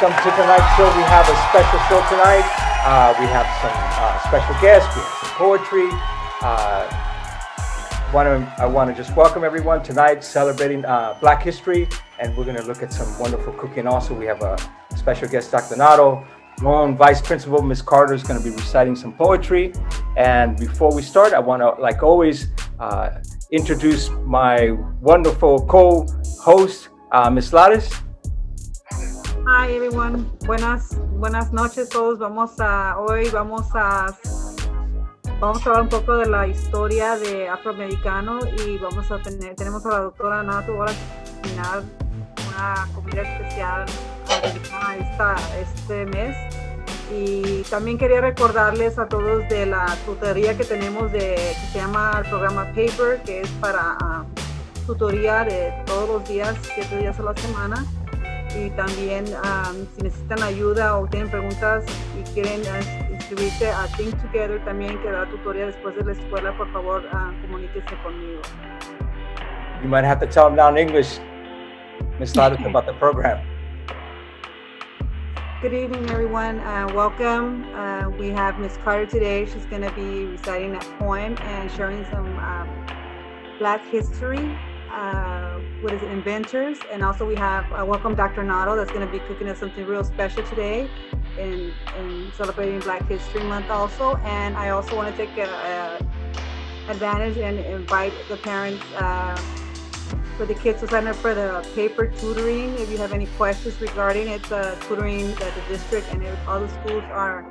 welcome to tonight's show. We have a special show tonight. We have some special guests. We have some poetry. I want to just welcome everyone tonight, celebrating Black History, and we're going to look at some wonderful cooking. Also, we have a special guest, Dr. Notto. Our own Vice Principal, Ms. Carter, is going to be reciting some poetry. And before we start, I want to, like always, introduce my wonderful co-host, Ms. Lares. Hi everyone, buenas noches todos. Hoy vamos a hablar un poco de la historia de afroamericano y tenemos a la doctora Notto ahora a cocinar una comida especial dedicada a este mes. Y también quería recordarles a todos de la tutoría que tenemos que se llama el programa Paper, que es para tutoría de todos los días, 7 días a la semana. Y también si necesitan ayuda o tienen preguntas y quieren inscribirse a Think Together también, que da tutoría después de la escuela, por favor comuníquese conmigo. You might have to tell them now in English, Ms. Lares, about the program. Good evening, everyone. Welcome. We have Ms. Carter today. She's going to be reciting a poem and sharing some Black history. Inventors, and also we have welcome Dr. Notto, that's going to be cooking us something real special today in celebrating Black History Month also. And I also want to take advantage and invite the parents for the kids to sign up for the paper tutoring. If you have any questions regarding it, tutoring that the district and all the schools are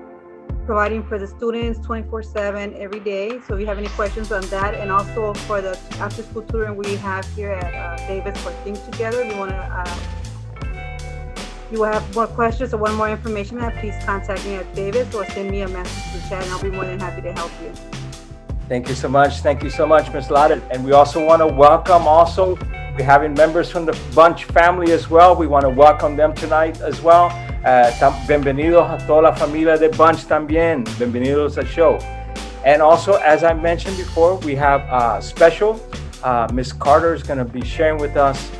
providing for the students 24/7 every day. So if you have any questions on that, and also for the after school tutoring we have here at Davis for Think Together, if you will have more questions or want more information, please contact me at Davis or send me a message to the chat, and I'll be more than happy to help you. Thank you so much, Ms. Lares. And we also want to welcome, we're having members from the Bunche family as well. We want to welcome them tonight as well. Bienvenidos a toda la familia de Bunche también. Bienvenidos al show. And also, as I mentioned before, we have special. Ms. Carter is going to be sharing with us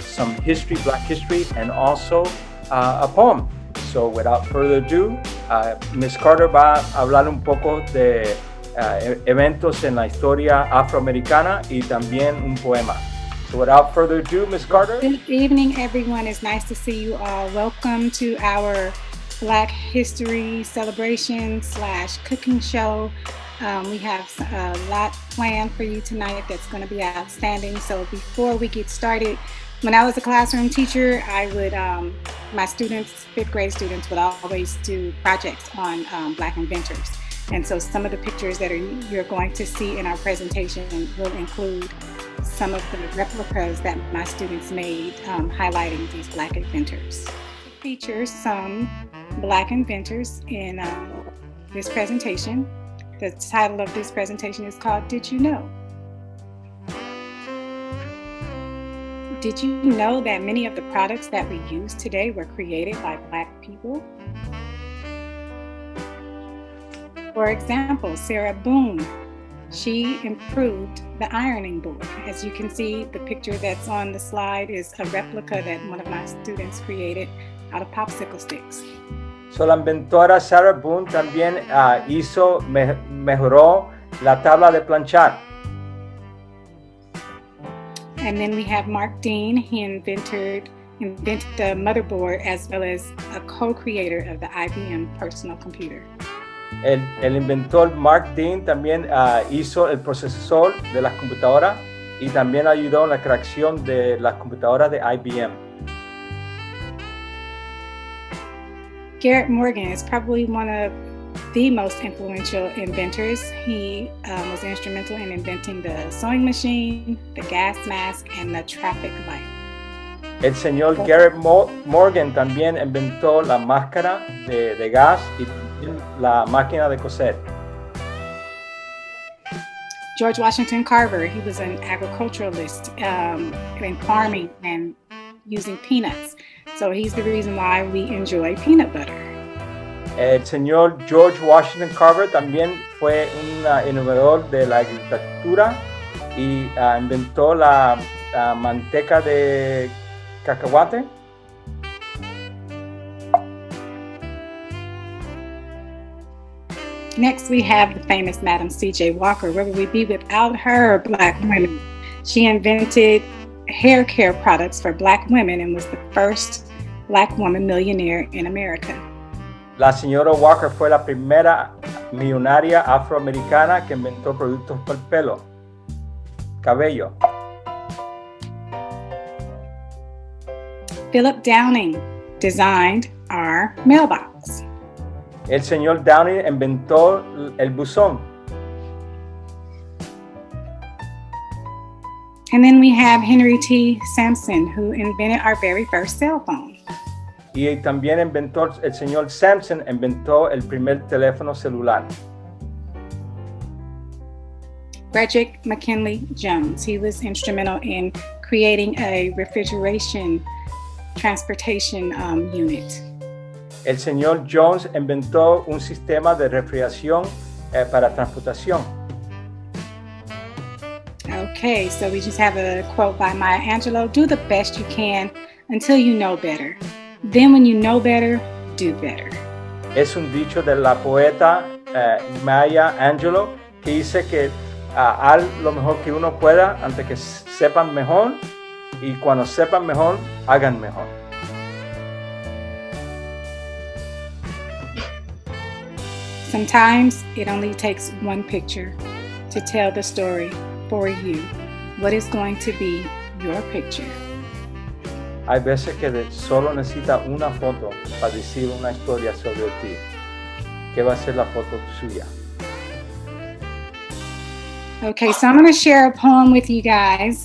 some history, Black history, and also a poem. So without further ado, Ms. Carter va a hablar un poco de eventos en la historia afroamericana y también un poema. So without further ado, Ms. Carter. Good evening, everyone. It's nice to see you all. Welcome to our Black History celebration / cooking show. We have a lot planned for you tonight that's going to be outstanding. So before we get started, when I was a classroom teacher, I would, my students, 5th grade students, would always do projects on Black inventors. And so some of the pictures that you're going to see in our presentation will include some of the replicas that my students made highlighting these Black inventors. It features some Black inventors in this presentation. The title of this presentation is called Did You Know? Did you know that many of the products that we use today were created by Black people? For example, Sarah Boone, she improved the ironing board. As you can see, the picture that's on the slide is a replica that one of my students created out of popsicle sticks. So la inventora Sarah Boone también mejoró la tabla de planchar. And then we have Mark Dean. He invented the motherboard as well as a co-creator of the IBM personal computer. El inventor Mark Dean también hizo el procesador de las computadoras y también ayudó en la creación de las computadoras de IBM. Garrett Morgan is probably one of the most influential inventors. He was instrumental in inventing the sewing machine, the gas mask, and the traffic light. El señor Garrett Morgan también inventó la máscara de gas y la máquina de coser. George Washington Carver, he was an agriculturalist in farming and using peanuts. So he's the reason why we enjoy peanut butter. El señor George Washington Carver también fue un innovador de la agricultura y inventó la manteca de cacahuate. Next, we have the famous Madam C.J. Walker. Where would we be without her, Black women? She invented hair care products for Black women and was the first Black woman millionaire in America. La señora Walker fue la primera millonaria afroamericana que inventó productos para el pelo, cabello. Philip Downing designed our mailbox. El señor Downing inventó el buzón. And then we have Henry T. Sampson, who invented our very first cell phone. Y también el señor Sampson inventó el primer teléfono celular. Frederick McKinley Jones, he was instrumental in creating a refrigeration transportation unit. El señor Jones inventó un sistema de refrigeración para transportación. Okay, so we just have a quote by Maya Angelou: do the best you can until you know better. Then when you know better, do better. Es un dicho de la poeta Maya Angelou que dice que haz lo mejor que uno pueda antes que sepan mejor, y cuando sepan mejor, hagan mejor. Sometimes it only takes one picture to tell the story for you. What is going to be your picture? Hay veces que solo necesita una foto para decir una historia sobre ti. ¿Qué va a ser la foto suya? Okay, so I'm going to share a poem with you guys.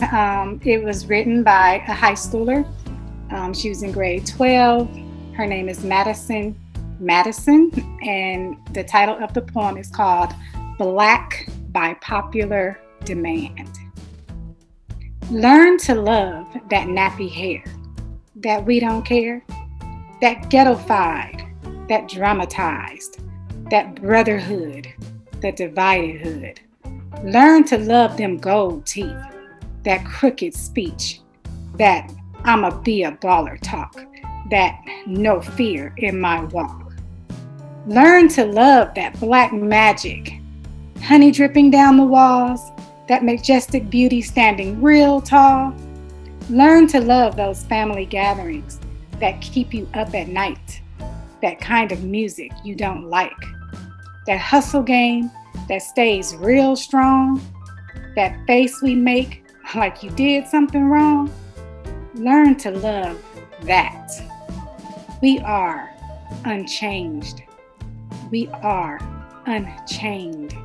It was written by a high schooler. She was in grade 12. Her name is Madison, and the title of the poem is called Black by Popular Demand. Learn to love that nappy hair, that we don't care, that ghettofied, that dramatized, that brotherhood, that divided hood. Learn to love them gold teeth, that crooked speech, that I'ma be a baller talk, that no fear in my walk. Learn to love that black magic, honey dripping down the walls, that majestic beauty standing real tall. Learn to love those family gatherings that keep you up at night, that kind of music you don't like, that hustle game that stays real strong, that face we make like you did something wrong. Learn to love that. We are unchanged. We are unchained,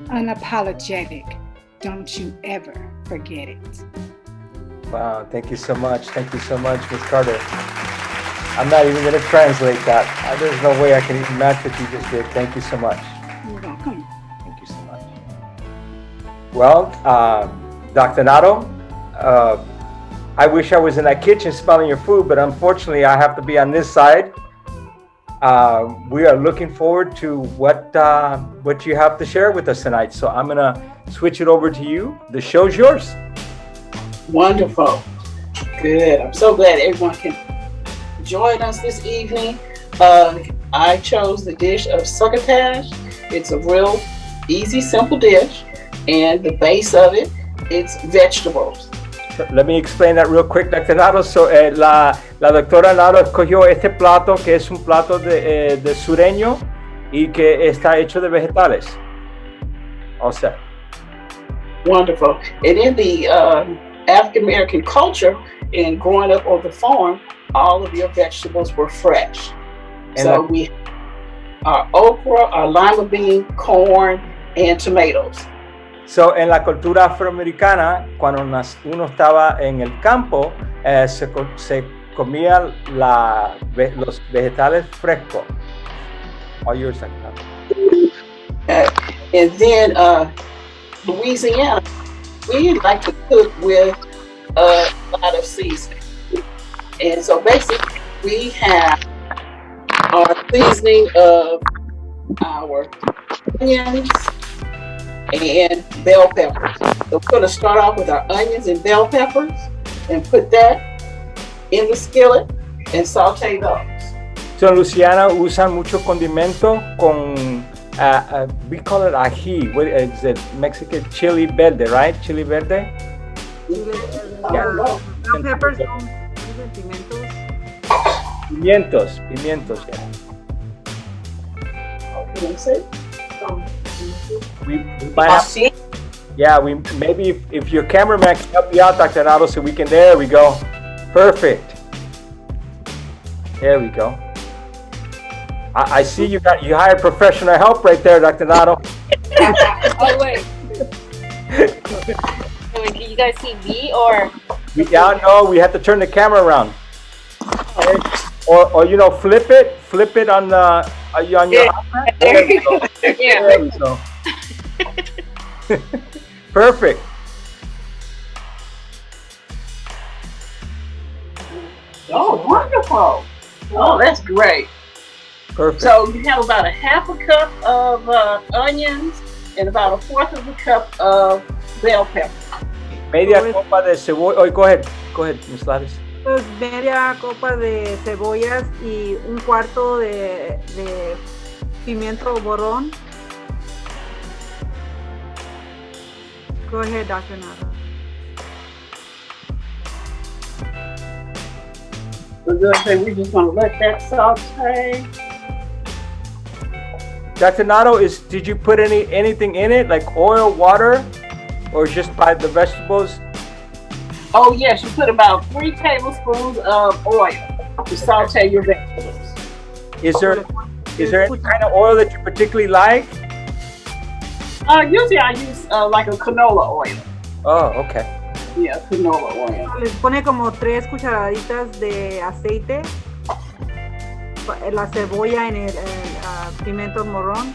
unapologetic. Don't you ever forget it. Wow, thank you so much. Thank you so much, Ms. Carter. I'm not even going to translate that. There's no way I can even match what you just did. Thank you so much. You're welcome. Thank you so much. Well, Dr. Notto, I wish I was in that kitchen smelling your food, but unfortunately I have to be on this side. We are looking forward to what you have to share with us tonight. So I'm going to switch it over to you. The show's yours. Wonderful. Good. I'm so glad everyone can join us this evening. I chose the dish of succotash. It's a real easy, simple dish. And the base of it, it's vegetables. Let me explain that real quick, Dr. Notto. So, la doctora Notto escogió este plato, que es un plato de sureño y que está hecho de vegetales. All set. Wonderful. And in the African-American culture, and growing up on the farm, all of your vegetables were fresh. And so we our okra, our lima bean, corn, and tomatoes. So, en la cultura afroamericana, cuando uno estaba en el campo, se comía los vegetales frescos. All yours, Dr. Notto. And then Louisiana, we like to cook with a lot of seasoning. And so basically we have our seasoning of our onions and bell peppers. So we're going to start off with our onions and bell peppers and put that in the skillet and saute those. So, en Luisiana usan mucho condimento con we call it ají. What is it? Mexican chili verde, right? Chili verde. Brown peppers son pimientos. Pimientos, yeah. We might have, yeah, maybe if your cameraman can help you out, Dr. Notto, so we can, there we go. Perfect. There we go. I see you hired professional help right there, Dr. Notto. Oh, wait. Can you guys see me or? Yeah, no, we have to turn the camera around. Okay. Or you know, flip it on the on your iPad. There we go. Yeah. There we go. Perfect. Oh, wonderful. Oh, that's great. Perfect. So you have about a half a cup of onions and about a fourth of a cup of bell pepper. Media copa de cebolla. Oh, go ahead, Ms. Laris. Pues media copa de cebollas y un cuarto de pimiento morrón. Go ahead, Dr. Notto. We're just going to let that saute. Dr. Notto, did you put anything in it, like oil, water, or just by the vegetables? Oh yes, you put about 3 tablespoons of oil to saute your vegetables. Is there any kind of oil that you particularly like? Usually I use like a canola oil. Oh, okay. Yeah, canola oil. Les pone como 3 cucharaditas de aceite, la cebolla en el pimiento morrón.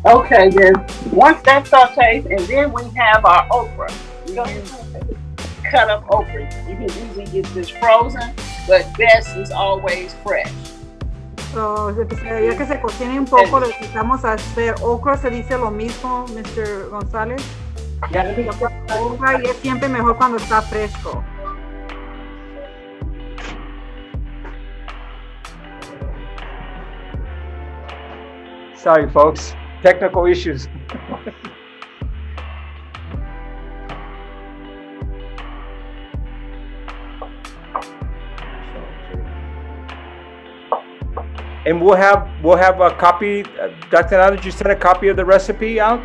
Okay, then once that sautés, and then we have our okra. We're going to cut up okra. You can usually get this frozen, but best is always fresh. So, ya que se cocine un poco, le quitamos a hacer okra, se dice lo mismo, Mr. González. Okra y es siempre mejor cuando está fresco. Sorry, folks. Technical issues. And we'll have a copy. Dr. Notto, did you send a copy of the recipe out?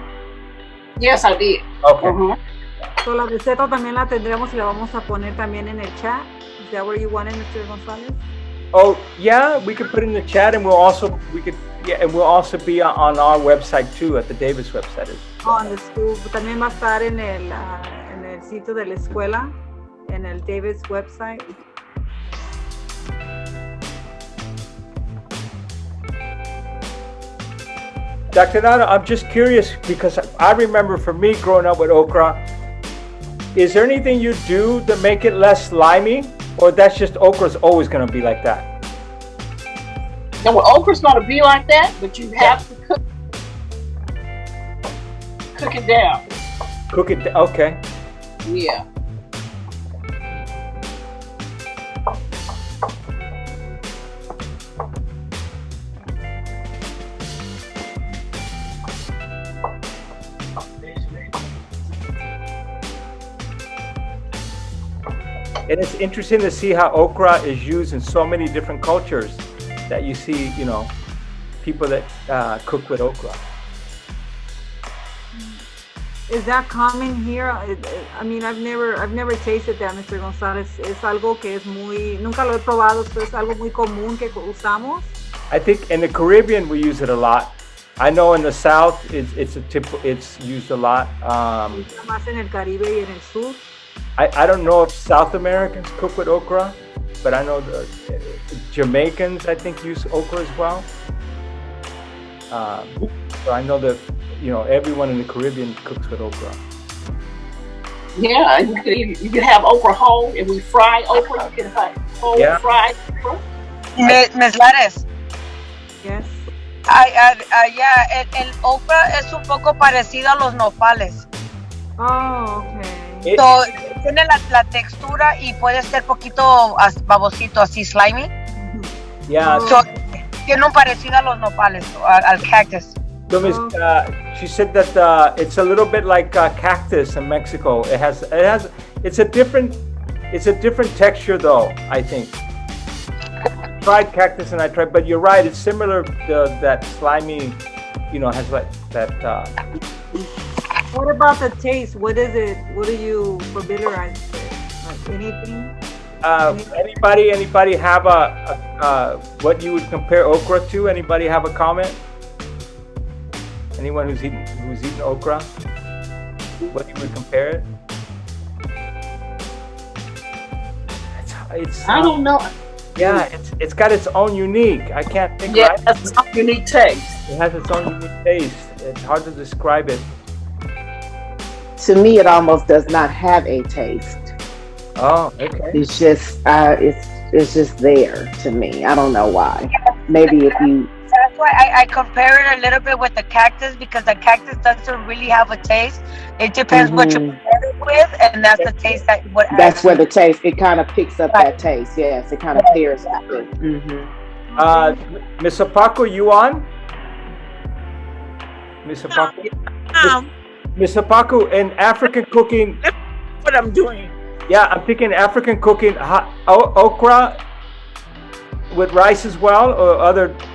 Yes, I did. Okay. So, la receta también la tendremos y la vamos a poner también en el chat. Is that where you want it, Mr. González? Oh yeah, we could put it in the chat, and we'll also be on our website too, at the Davis website. On the school, también va a estar en el sitio de la escuela, en el Davis website. Dr. Notto, I'm just curious because I remember for me growing up with okra, is there anything you do to make it less slimy, or that's just okra's always going to be like that? Now, well, okra's going to be like that, but you have to cook it down. Cook it, okay. Yeah. And it's interesting to see how okra is used in so many different cultures that you see, you know, people that cook with okra. Is that common here? I mean, I've never tasted that, Mr. González. Es algo que es nunca lo he probado, pero es algo muy común que usamos. I think in the Caribbean we use it a lot. I know in the South it's used a lot. Más en el Caribe y en el sur. I don't know if South Americans cook with okra, but I know the Jamaicans, I think, use okra as well. So I know that, you know, everyone in the Caribbean cooks with okra. Yeah, you can have okra whole. If we fry okra, you can have whole fried okra. Ms. Laris. Yes. el okra es un poco parecido a los nopales. Oh, okay. So, tiene la textura y puede ser poquito babosito, así slimy. Yeah. So, tiene un parecido a los nopales, al cactus. So she said that it's a little bit like cactus in Mexico. It's a different texture though, I think. I tried cactus and but you're right, it's similar to that slimy, has that. What about the taste? What is it? What do you familiarize with? Like anything? Anybody have a what you would compare okra to? Anybody have a comment? Anyone who's eaten okra? What you would compare it? It's I don't know. Yeah, it's got its own unique. I can't think. Yeah, right? it's a unique taste. It has its own unique taste. It's hard to describe it. To me, it almost does not have a taste. Oh, okay. It's just it's just there to me. I don't know why. Maybe if you. That's why I compare it a little bit with the cactus, because the cactus doesn't really have a taste. It depends what you prepare it with, and that's the taste that what. That's where the taste, it kind of picks up that taste. Yes, it kind of pairs with it. Miss Apaco, you on? Miss Apaco. Miss Apaco, in African cooking. What I'm doing. Yeah, I'm thinking African cooking, okra with rice as well, or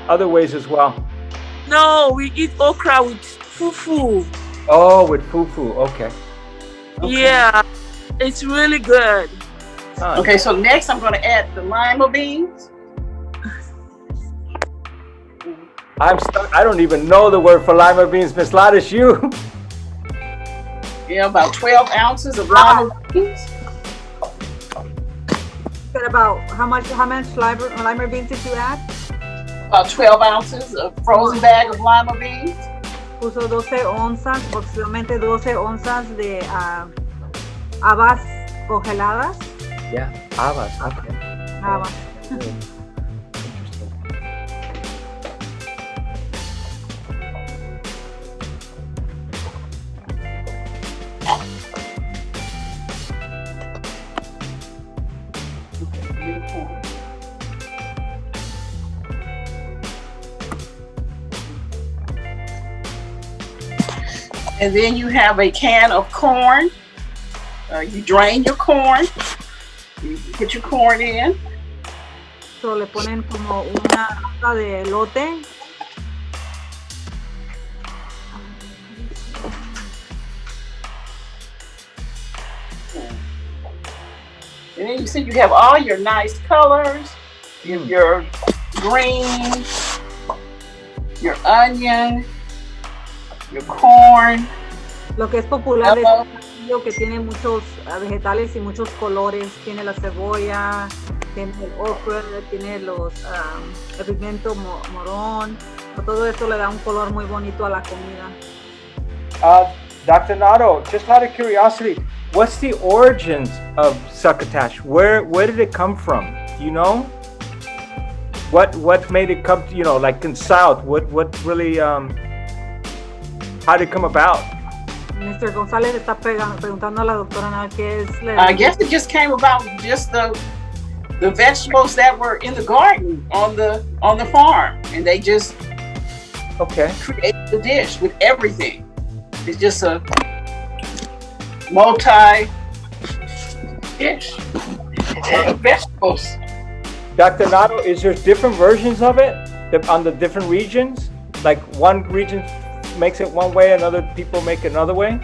other ways as well? No, we eat okra with fufu. Oh, with fufu, okay. Yeah, it's really good. Okay, so next I'm going to add the lima beans. I'm stuck. I don't even know the word for lima beans. Miss Ladis, you? Yeah, about 12 ounces of lima beans. About how much lima beans did you add? About 12 ounces of frozen bag of lima beans. Puso 12 onzas, aproximadamente 12 onzas de habas congeladas. Yeah, habas, okay. Habas. Interesting. And then you have a can of corn. You drain your corn. You put your corn in. So le ponen como una hoja de elote. And then you see you have all your nice colors. Your green, your onion, your corn. Lo que es popular es un platillo que tiene muchos vegetales y muchos colores. Tiene la cebolla, tiene el okra, tiene el pimiento morón. Todo esto le da un color muy bonito a la comida. Dr. Notto, just out of curiosity, what's the origins of succotash? Where did it come from? Do you know? What made it come to, like in South? What really, how did it come about? Mr. González está preguntando a la doctora Notto qué es. I guess it just came about just the vegetables that were in the garden on the farm, and they just created the dish with everything. It's just a multi-dish vegetables. Dr. Notto, is there different versions of it on the different regions? Like one region makes it one way, and other people make it another way?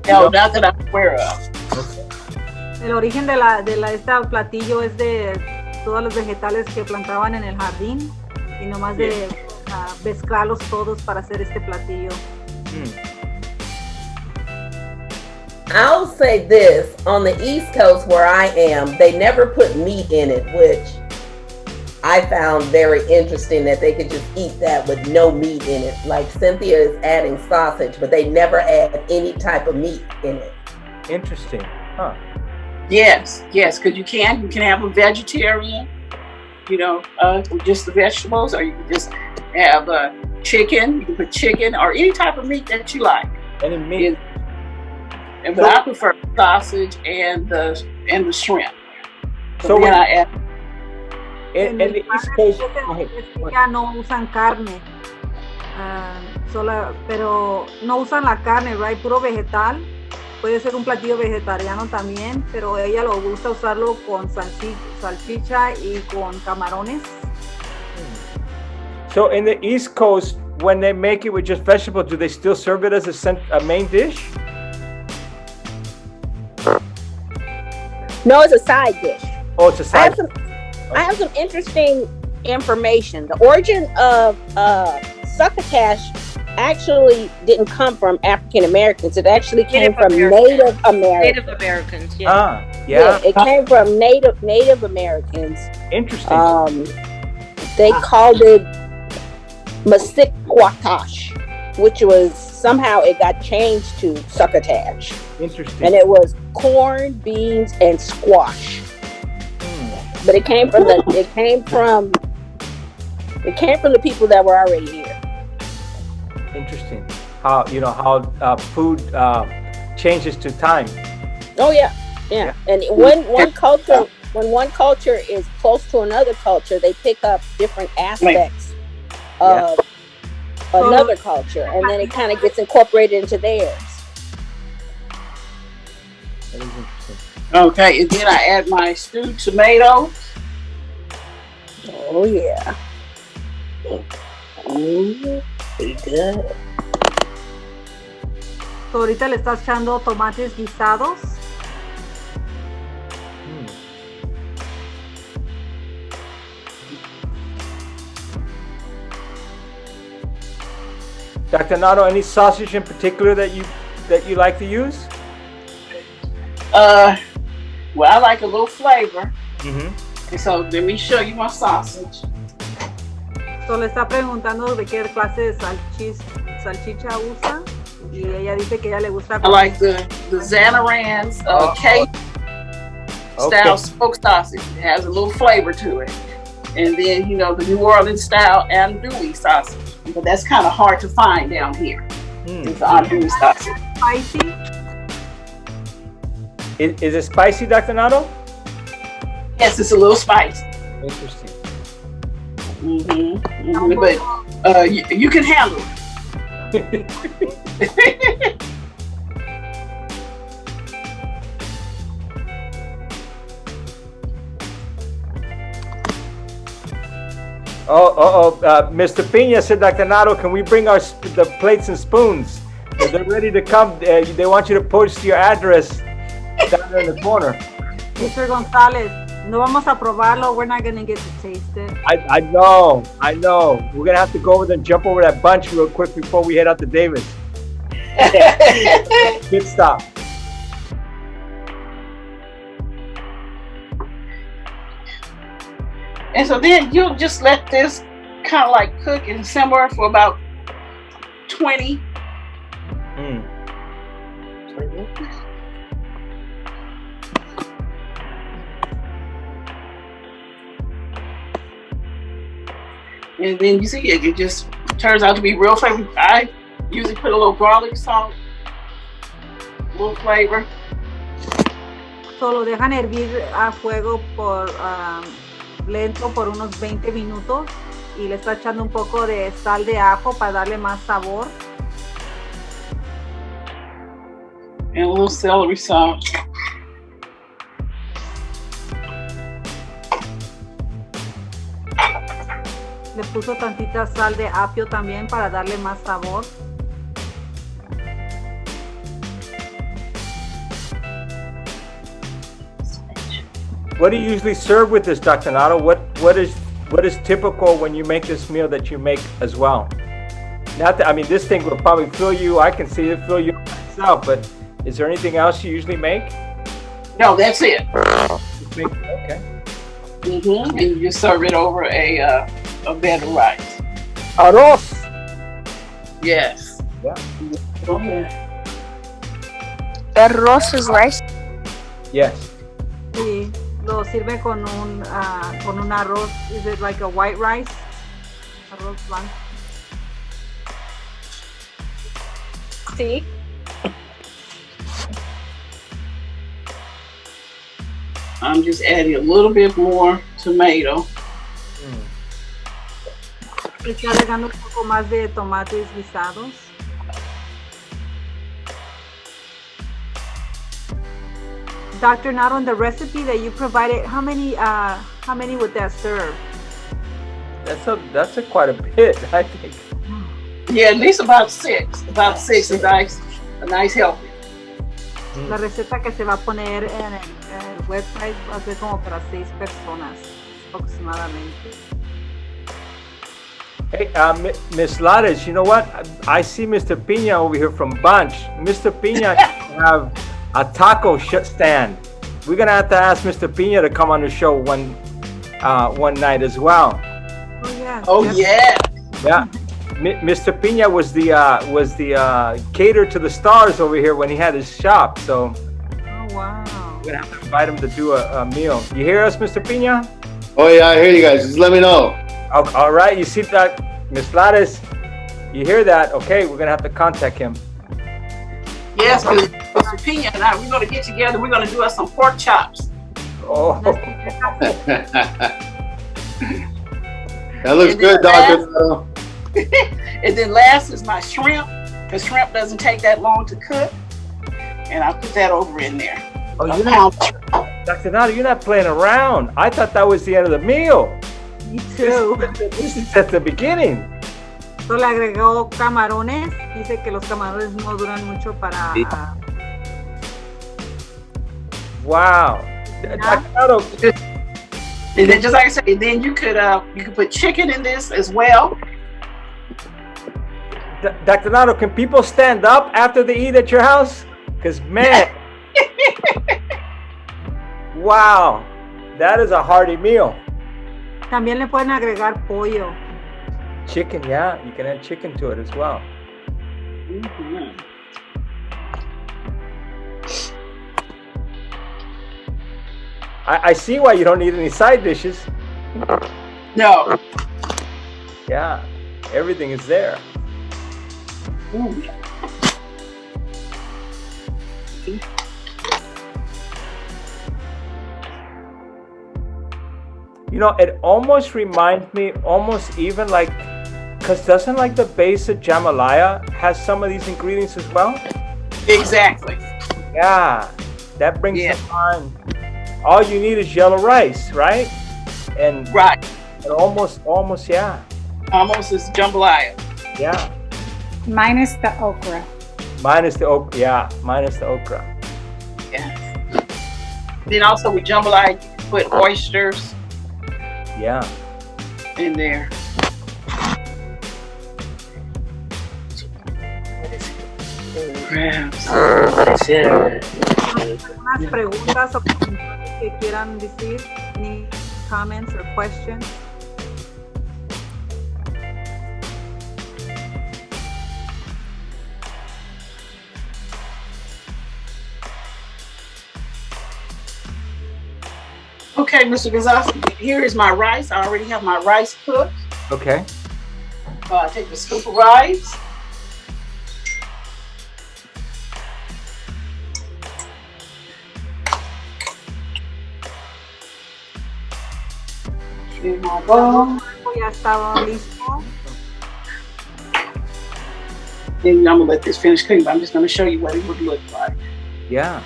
No, not that I'm aware of. El origen de este platillo es de todos los vegetales que plantaban en el jardín y nomás de mezclarlos todos para hacer este platillo. I'll say this, on the East Coast where I am, they never put meat in it, which I found very interesting, that they could just eat that with no meat in it. Like Cynthia is adding sausage, but they never add any type of meat in it. Interesting, huh? Yes, because you can have a vegetarian just the vegetables, or you can just have chicken. You can put chicken or any type of meat that you like. Any meat. But I prefer sausage and the shrimp. So then I add. In the East Coast, ya no usan carne, pero no usan la carne, right? Puro vegetal. Puede ser un platillo vegetariano también, pero ella lo gusta usarlo con salchicha y con camarones. So in the East Coast, when they make it with just vegetables, do they still serve it as a main dish? No, it's a side dish. Oh, it's a side dish. I have some interesting information. The origin of succotash actually didn't come from African Americans. It actually came from Native Americans. Native Americans, yeah. Yeah, it came from Native Americans. Interesting. They called it Succotash, which was somehow it got changed to succotash. Interesting. And it was corn, beans, and squash. But it came from the people that were already here. Interesting. How food changes to time. Oh yeah. And when one culture is close to another culture, they pick up different aspects of another culture, and then it kind of gets incorporated into theirs. That is interesting. Okay, and then I add my stewed tomatoes. Oh yeah. Pretty good. So ahorita le estás echando tomates guisados. Dr. Notto, any sausage in particular that you like to use? Well, I like a little flavor. Mm-hmm. And so let me show you my sausage. So le está preguntando de qué clase de salchicha usa, y ella dice que ella le gusta. I like the Zanarans Cajun style smoked sausage. It has a little flavor to it. And then, the New Orleans style andouille sausage. But that's kind of hard to find down here. It's the andouille sausage. Spicy? Is it spicy, Dr. Notto? Yes, it's a little spicy. Interesting. But you can handle it. Mr. Pena said, Dr. Notto, can we bring the plates and spoons? They're ready to come. They want you to post your address down there in the corner. Mr. Gonzalez, no vamos a probarlo. We're not going to get to taste it. I know. We're going to have to go over and jump over that bunch real quick before we head out to Davis. Good stop. And so then you'll just let this kind of like cook and simmer for about 20. And then you see it just turns out to be real flavor. I usually put a little garlic salt, a little flavor. Solo dejan hervir a fuego por lento por unos 20 minutos y le está echando un poco de sal de ajo para darle más sabor. And a little celery salt. Le puso tantita sal de apio también para darle más sabor. What do you usually serve with this, Dr. Notto? What is typical when you make this meal that you make as well? Not that, this thing will probably fill you. I can see it fill you myself, but is there anything else you usually make? No, that's it. Okay. And you just serve it over a bed of rice. Arroz. Yes. Yeah. Arroz is rice. Yes. Sí. lo sirve con un arroz. Is it like a white rice? Arroz blanco. Sí. I'm just adding a little bit more tomato. Estoy agregando un poco más de tomates guisados. Dr. Notto, on the recipe that you provided, how many would that serve? That's a quite a bit, I think. Yeah, at least about six. About six, a nice helping. La receta que se va a poner en el website va a ser como para 6 personas aproximadamente. Hey, Miss Lares, you know what? I see Mr. Pina over here from Bunche. Mr. Pina have a taco stand. We're gonna have to ask Mr. Pina to come on the show one night as well. Oh yeah. Oh yeah. Yeah. Mr. Pina was the caterer to the stars over here when he had his shop. So. Oh wow. We're gonna have to invite him to do a meal. You hear us, Mr. Pina? Oh yeah, I hear you guys. Just let me know. All right. You see that, Miss Lares? You hear that? Okay, we're gonna have to contact him. Yes, because Mr. Pina and I, we're gonna get together. We're gonna do us some pork chops. Oh. That looks good, Doctor. And then last is my shrimp, because shrimp doesn't take that long to cook. And I'll put that over in there. Oh, you're not, Dr. Notto, you're not playing around. I thought that was the end of the meal. Me too. This is at the beginning. So le agregó camarones. Dice que los camarones no duran mucho para. Wow. Dr. Notto. And then, just like I said, then you could put chicken in this as well. Dr. Notto, can people stand up after they eat at your house? Because man, wow, that is a hearty meal. También le pueden agregar pollo. Chicken, yeah, you can add chicken to it as well. Mm-hmm. I see why you don't need any side dishes. No. Yeah, everything is there. Ooh. You know, it almost reminds me, almost even like, because doesn't like the base of jambalaya has some of these ingredients as well? Exactly. Yeah, that brings to mind. All you need is yellow rice, right? And right. And almost, yeah. Almost is jambalaya. Yeah. Minus the okra. Minus the okra, yeah. Minus the okra. Yeah. Then also with jambalaya, you can put oysters. Yeah. In there. Crabs. ¿Algunas preguntas o comentarios que quieran decir? Any comments or questions? Okay, Mr. Gonzalez, here is my rice. I already have my rice cooked. Okay. Take the scoop of rice. In my bowl. Ya estaba listo. Then I'm gonna let this finish cooking, but I'm just gonna show you what it would look like. Yeah.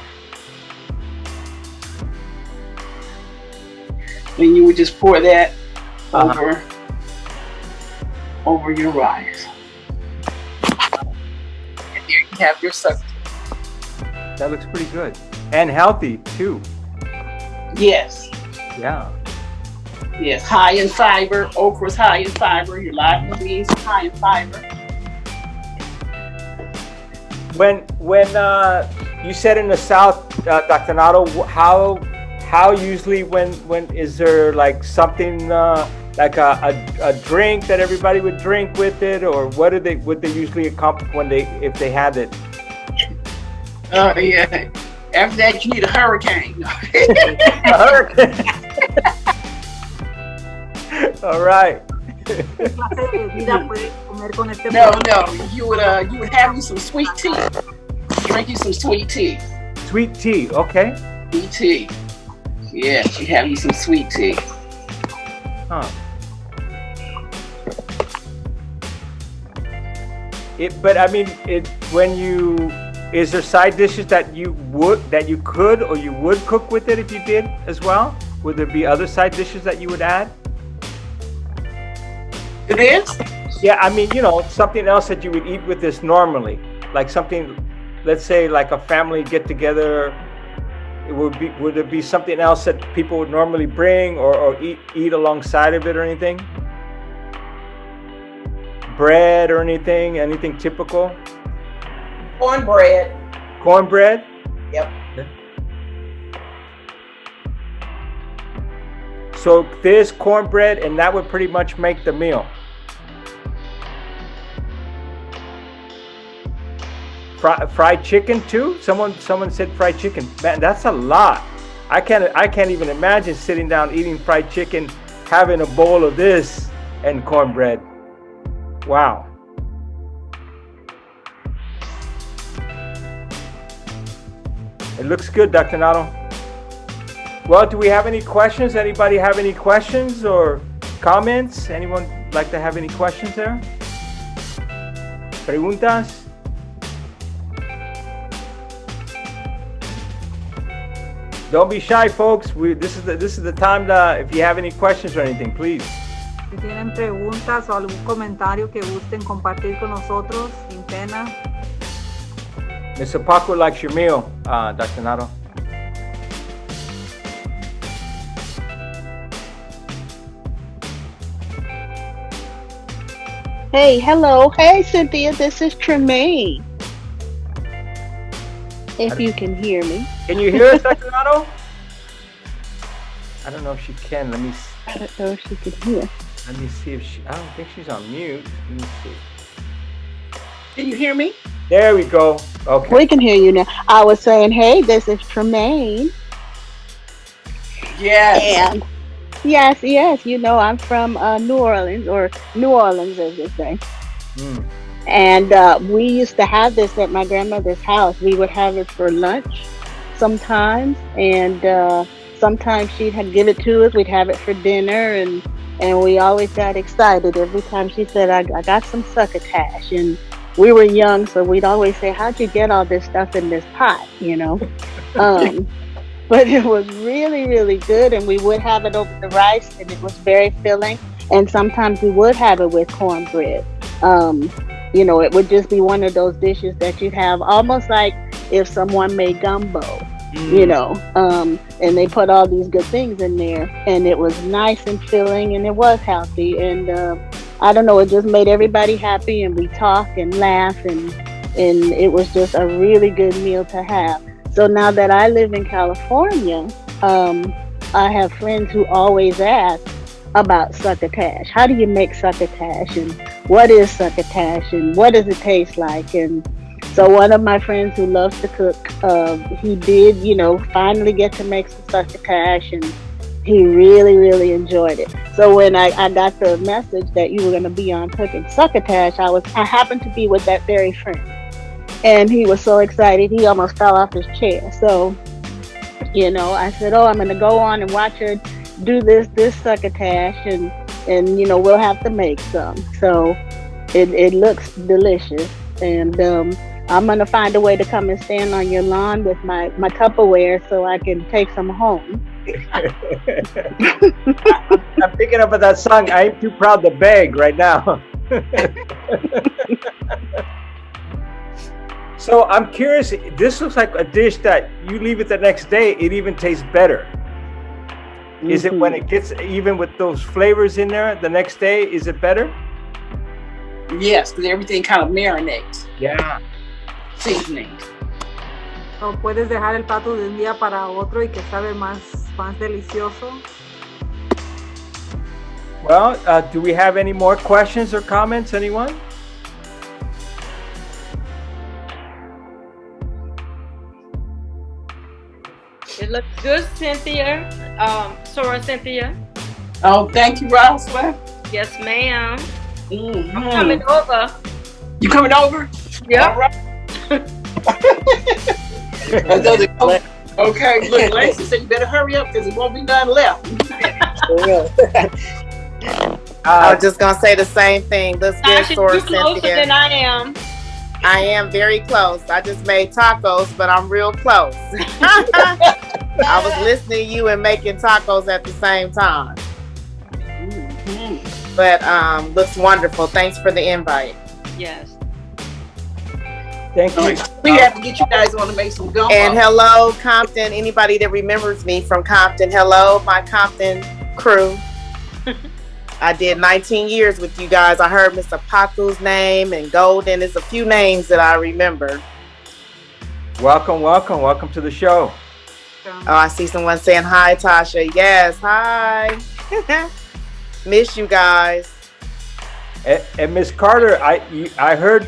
Then you would just pour that over your rice. And here you have your succotash. That looks pretty good. And healthy too. Yes. Yeah. Yes, high in fiber. Okra's high in fiber. Your lima beans high in fiber. When you said in the South, Dr. Notto, how usually when is there like something like a drink that everybody would drink with it, or would they usually accomplish if they had it? Oh yeah. After that, you need a hurricane. A hurricane. All right. No, you would have you some sweet tea. Drink you some sweet tea. Sweet tea, okay. Sweet tea. Yeah, you have you some sweet tea. Huh. But I mean, is there side dishes that you could or you would cook with it if you did as well? Would there be other side dishes that you would add? It is? Yeah, I mean, something else that you would eat with this normally, like something, let's say like a family get together. Would it be something else that people would normally bring or eat alongside of it or anything? Bread or anything typical? Cornbread. Cornbread? Yep. So this cornbread, and that would pretty much make the meal. Fried chicken too? Someone said fried chicken. Man, that's a lot. I can't even imagine sitting down eating fried chicken, having a bowl of this and cornbread. Wow. It looks good, Dr. Notto. Well, do we have any questions? Anybody have any questions or comments? Anyone like to have any questions there? Preguntas? Don't be shy, folks. This is the time to, if you have any questions or anything, please. Si tienen preguntas o algún comentario que gusten compartir con nosotros, sin pena. Mr. Paco likes your meal, Dr. Notto. Hey, hello. Hey, Cynthia, this is Tremaine. If you can hear me. Can you hear us, Dr. Notto? I don't know if she can. Let me see. I don't know if she can hear. Let me see if she, I don't think she's on mute. Let me see. Can you hear me? There we go. Okay. We can hear you now. I was saying, hey, this is Tremaine. Yes. And yes, I'm from New Orleans, or New Orleans as they say. Mm. And we used to have this at my grandmother's house. We would have it for lunch sometimes, and sometimes she'd give it to us. We'd have it for dinner, and we always got excited every time she said, I got some succotash. And we were young, so we'd always say, how'd you get all this stuff in this pot, But it was really, really good, and we would have it over the rice, and it was very filling. And sometimes we would have it with cornbread. It would just be one of those dishes that you'd have almost like if someone made gumbo, and they put all these good things in there, and it was nice and filling, and it was healthy. And I don't know, it just made everybody happy, and we talk and laugh, and it was just a really good meal to have. So now that I live in California, I have friends who always ask about succotash. How do you make succotash, and what is succotash, and what does it taste like? And so one of my friends who loves to cook, he did, finally get to make some succotash, and he really, really enjoyed it. So when I got the message that you were going to be on cooking succotash, I happened to be with that very friend. And he was so excited, he almost fell off his chair. So, I said, I'm going to go on and watch her do this succotash, and we'll have to make some. So it looks delicious. And I'm going to find a way to come and stand on your lawn with my Tupperware so I can take some home. I'm thinking about that song, I Ain't Too Proud to Beg, right now. So I'm curious, this looks like a dish that you leave it the next day, it even tastes better. Mm-hmm. Is it when it gets, even with those flavors in there, the next day, is it better? Yes, because everything kind of marinates. Yeah. Seasoning. O puedes dejar el plato de un día para otro y que sabe más delicioso. Well, do we have any more questions or comments, anyone? It looks good, Cynthia. Sora Cynthia. Oh, thank you, Roswell. Yes, ma'am. Mm-hmm. I'm coming over. You coming over? Yep. All right. Okay, look, Lacey said you better hurry up because it won't be none left. I was just gonna say the same thing. Let's get Sora Cynthia. Closer than I am. I am very close. I just made tacos, but I'm real close. I was listening to you and making tacos at the same time. Mm-hmm. But looks wonderful. Thanks for the invite. Yes. Thank you. We have to get you guys on to make some gumbo. And hello, Compton. Anybody that remembers me from Compton, hello, my Compton crew. I did 19 years with you guys. I heard Mr. Paku's name and Golden. There's a few names that I remember. Welcome, welcome, welcome to the show. Oh, I see someone saying hi, Tasha. Yes, hi. Miss you guys. And Miss Carter, I heard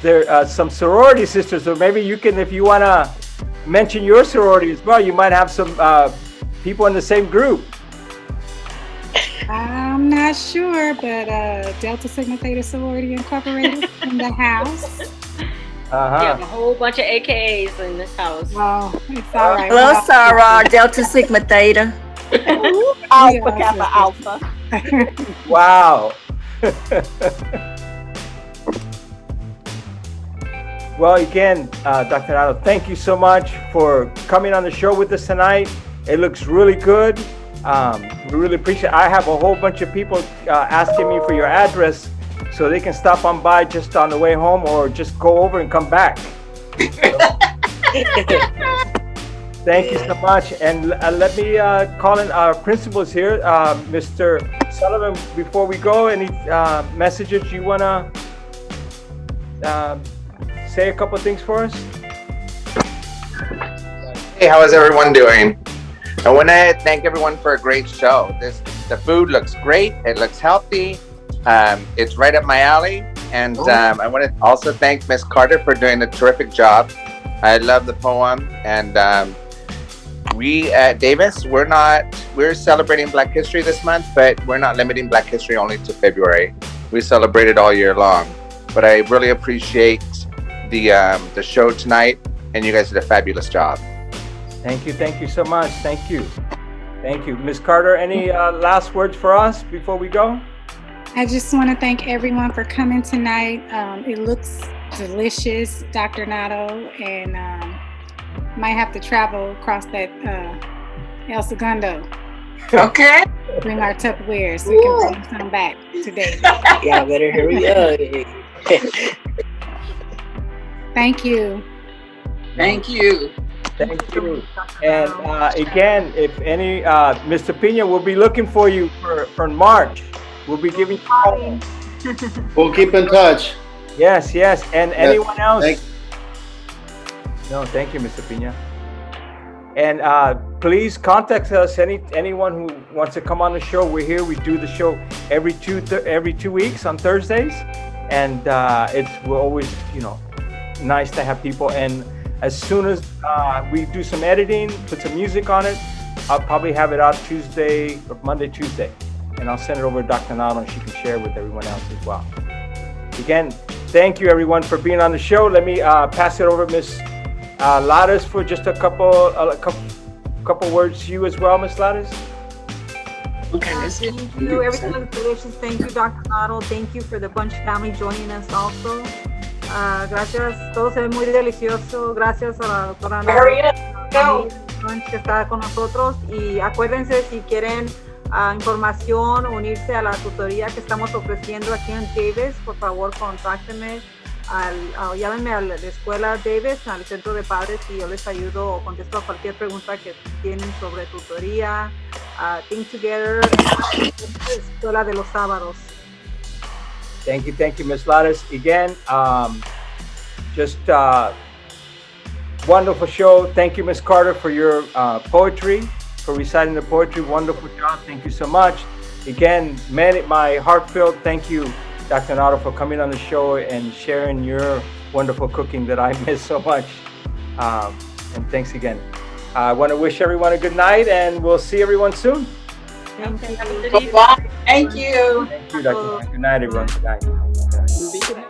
there are some sorority sisters, so maybe you can, if you want to mention your sorority as well, you might have some people in the same group. I'm not sure, but Delta Sigma Theta Sorority Incorporated in the house. Uh-huh. You have a whole bunch of AKAs in this house. Oh, it's all right. Hello, Sarah, Delta Sigma Theta. Alpha Kappa Alpha. Wow. Well, again, Dr. Notto, thank you so much for coming on the show with us tonight. It looks really good. We really appreciate it. I have a whole bunch of people asking me for your address so they can stop on by just on the way home or just go over and come back. Thank you so much. And let me call in our principals here. Mr. Sullivan, before we go, any messages you want to say a couple things for us? Hey, how is everyone doing? I want to thank everyone for a great show. The food looks great. It looks healthy. It's right up my alley. And I want to also thank Miss Carter for doing a terrific job. I love the poem. And we at Davis, we're celebrating Black History this month, but we're not limiting Black History only to February. We celebrate it all year long. But I really appreciate the show tonight, and you guys did a fabulous job. Thank you so much. Thank you. Ms. Carter, any last words for us before we go? I just want to thank everyone for coming tonight. It looks delicious, Dr. Notto, and might have to travel across that El Segundo. Okay. Bring our Tupperware so we can bring some back today. Y'all better hurry up. Thank you. Thank you. Thank you. And again, if any, Mr. Pina, we'll be looking for you for March. We'll be giving you a call. We'll keep in touch. Yes. And anyone else? Thank you, Mr. Pina. And please contact us. Anyone who wants to come on the show, we're here. We do the show every 2 weeks on Thursdays, and we're always nice to have people. And as soon as we do some editing, put some music on it, I'll probably have it out Monday, Tuesday, and I'll send it over to Dr. Notto, and she can share with everyone else as well. Again, thank you everyone for being on the show. Let me pass it over to Ms. Lattes for just a couple words to you as well, Ms. Lattes. Okay, thank you. Everything was delicious. Thank you, Dr. Notto. Thank you for the Bunche family joining us also. Gracias, todo se ve muy delicioso. Gracias a la doctora Notto que está con nosotros. Y acuérdense, si quieren información, unirse a la tutoría que estamos ofreciendo aquí en Davis, por favor, contáctenme. Llámenme a la escuela Davis, al centro de padres, y yo les ayudo o contesto a cualquier pregunta que tienen sobre tutoría, Think Together, escuela de los sábados. Thank you, Ms. Lattes. Again, just wonderful show. Thank you, Ms. Carter, for your poetry, for reciting the poetry. Wonderful job. Thank you so much. Again, my heartfelt thank you, Dr. Notto, for coming on the show and sharing your wonderful cooking that I miss so much. And thanks again. I want to wish everyone a good night, and we'll see everyone soon. Bye. Thank you. Thank you, Dr. Good night, everyone. Good night.